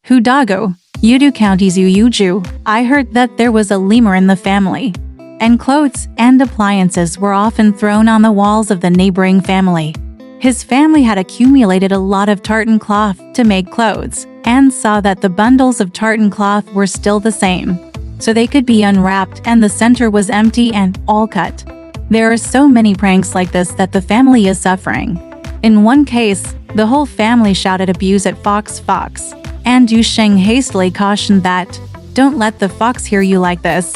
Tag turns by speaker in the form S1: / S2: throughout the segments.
S1: Hu Dagu, Yudu County's Yuejiazhuang. I heard that there was a lemur in the family, and clothes and appliances were often thrown on the walls of the neighboring family. His family had accumulated a lot of tartan cloth to make clothes, and saw that the bundles of tartan cloth were still the same, so they could be unwrapped and the center was empty and all cut. There are so many pranks like this that the family is suffering. In one case, the whole family shouted abuse at Fox, and Yuejiazhuang hastily cautioned that, "Don't let the fox hear you like this."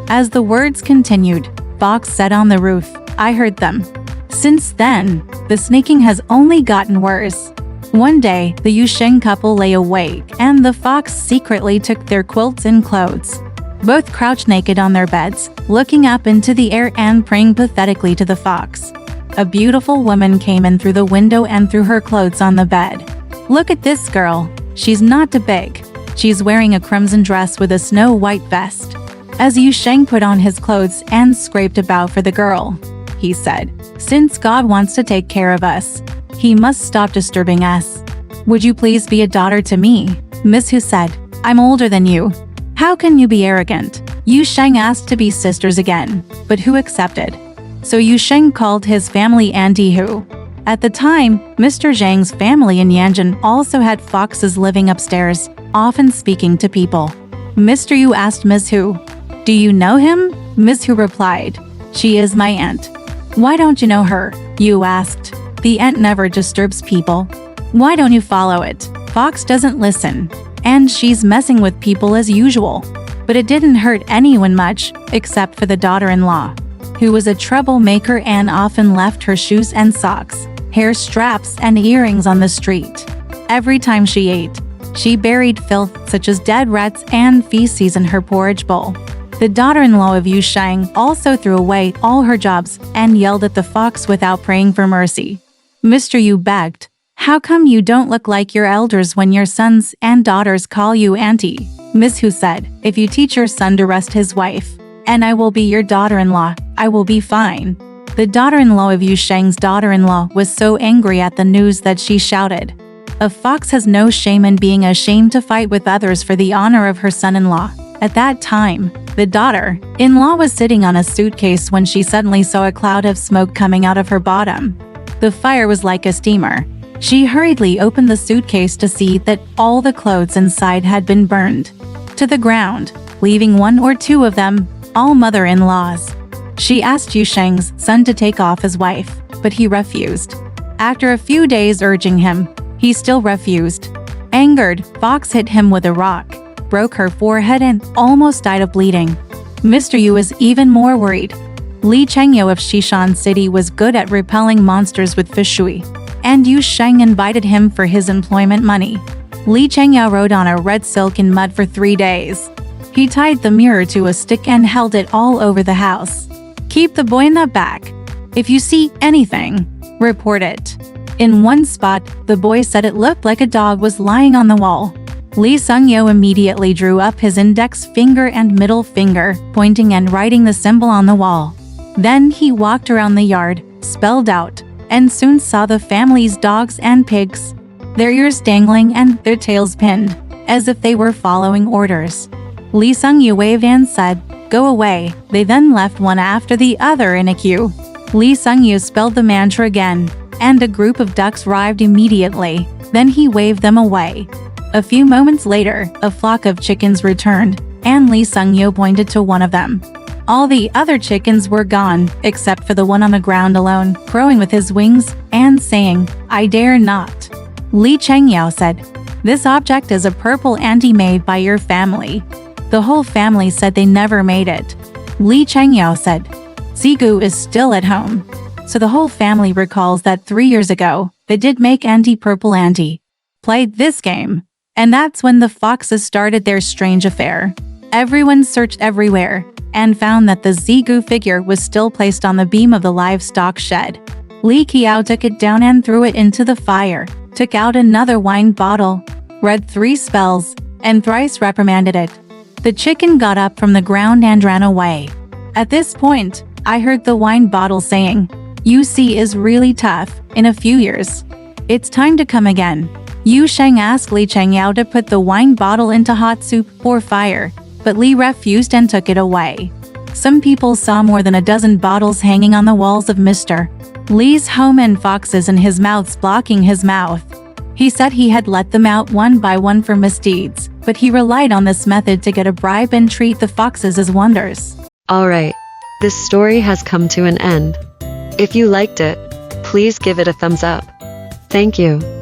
S1: As the words continued, Fox said on the roof, "I heard them." Since then, the sneaking has only gotten worse. One day, the Yuejiazhuang couple lay awake, and the fox secretly took their quilts and clothes. Both crouched naked on their beds, looking up into the air and praying pathetically to the fox. A beautiful woman came in through the window and threw her clothes on the bed. "Look at this girl. She's not too big. She's wearing a crimson dress with a snow-white vest." As Yuejiazhuang put on his clothes and scraped about for the girl, he said, "Since God wants to take care of us, He must stop disturbing us. Would you please be a daughter to me?" Miss Hu said, "I'm older than you. How can you be arrogant?" Yuejiazhuang asked to be sisters again, but Hu accepted. So Yuejiazhuang called his family Auntie Hu. At the time, Mr. Zhang's family in Yanjun also had foxes living upstairs, often speaking to people. Mr. Yu asked Ms. Hu, "Do you know him?" Ms. Hu replied, "She is my aunt." "Why don't you know her?" Yu asked. "The aunt never disturbs people. Why don't you follow it? Fox doesn't listen, and she's messing with people as usual." But it didn't hurt anyone much, except for the daughter-in-law, who was a troublemaker and often left her shoes and socks, hair straps and earrings on the street. Every time she ate, she buried filth such as dead rats and feces in her porridge bowl. The daughter-in-law of Yuejiazhuang also threw away all her jobs and yelled at the fox without praying for mercy. Mr. Yu begged, "How come you don't look like your elders when your sons and daughters call you auntie?" Ms. Hu said, "If you teach your son to rest his wife, and I will be your daughter-in-law, I will be fine." The daughter-in-law of Yuejiazhuang's daughter-in-law was so angry at the news that she shouted, "A fox has no shame in being ashamed to fight with others for the honor of her son-in-law." At that time, the daughter-in-law was sitting on a suitcase when she suddenly saw a cloud of smoke coming out of her bottom. The fire was like a steamer. She hurriedly opened the suitcase to see that all the clothes inside had been burned to the ground, leaving one or two of them, all mother-in-laws. She asked Yuejiazhuang's son to take off his wife, but he refused. After a few days urging him, he still refused. Angered, Fox hit him with a rock, broke her forehead and almost died of bleeding. Mr. Yu was even more worried. Li Chengyao of Xishan City was good at repelling monsters with fishui, and Yuejiazhuang invited him for his employment money. Li Chengyao rode on a red silk in mud for 3 days. He tied the mirror to a stick and held it all over the house. "Keep the boy in the back. If you see anything, report it." In one spot, the boy said it looked like a dog was lying on the wall. Li Sungyao immediately drew up his index finger and middle finger, pointing and writing the symbol on the wall. Then he walked around the yard, spelled out, and soon saw the family's dogs and pigs, their ears dangling and their tails pinned, as if they were following orders. Li Sungyao waved and said, "Go away." They then left one after the other in a queue. Li Sungyao spelled the mantra again, and a group of ducks arrived immediately. Then he waved them away. A few moments later, a flock of chickens returned, and Li Sungyao pointed to one of them. All the other chickens were gone, except for the one on the ground alone, crowing with his wings and saying, "I dare not." Li Chengyao said, "This object is a purple ante made by your family." The whole family said they never made it. Li Chengyao said, "Zigu is still at home." So the whole family recalls that 3 years ago, they did make anti-purple ante, played this game, and that's when the foxes started their strange affair. Everyone searched everywhere, and found that the Zigu figure was still placed on the beam of the livestock shed. Li Qiao took it down and threw it into the fire, took out another wine bottle, read 3 spells, and thrice reprimanded it. The chicken got up from the ground and ran away. At this point, I heard the wine bottle saying, "UC is really tough, in a few years. It's time to come again." Yu Sheng asked Li Chengyao to put the wine bottle into hot soup or fire, but Li refused and took it away. Some people saw more than a dozen bottles hanging on the walls of Mr. Li's home and foxes in his mouths blocking his mouth. He said he had let them out one by one for misdeeds, but he relied on this method to get a bribe and treat the foxes as wonders.
S2: Alright, this story has come to an end. If you liked it, please give it a thumbs up. Thank you.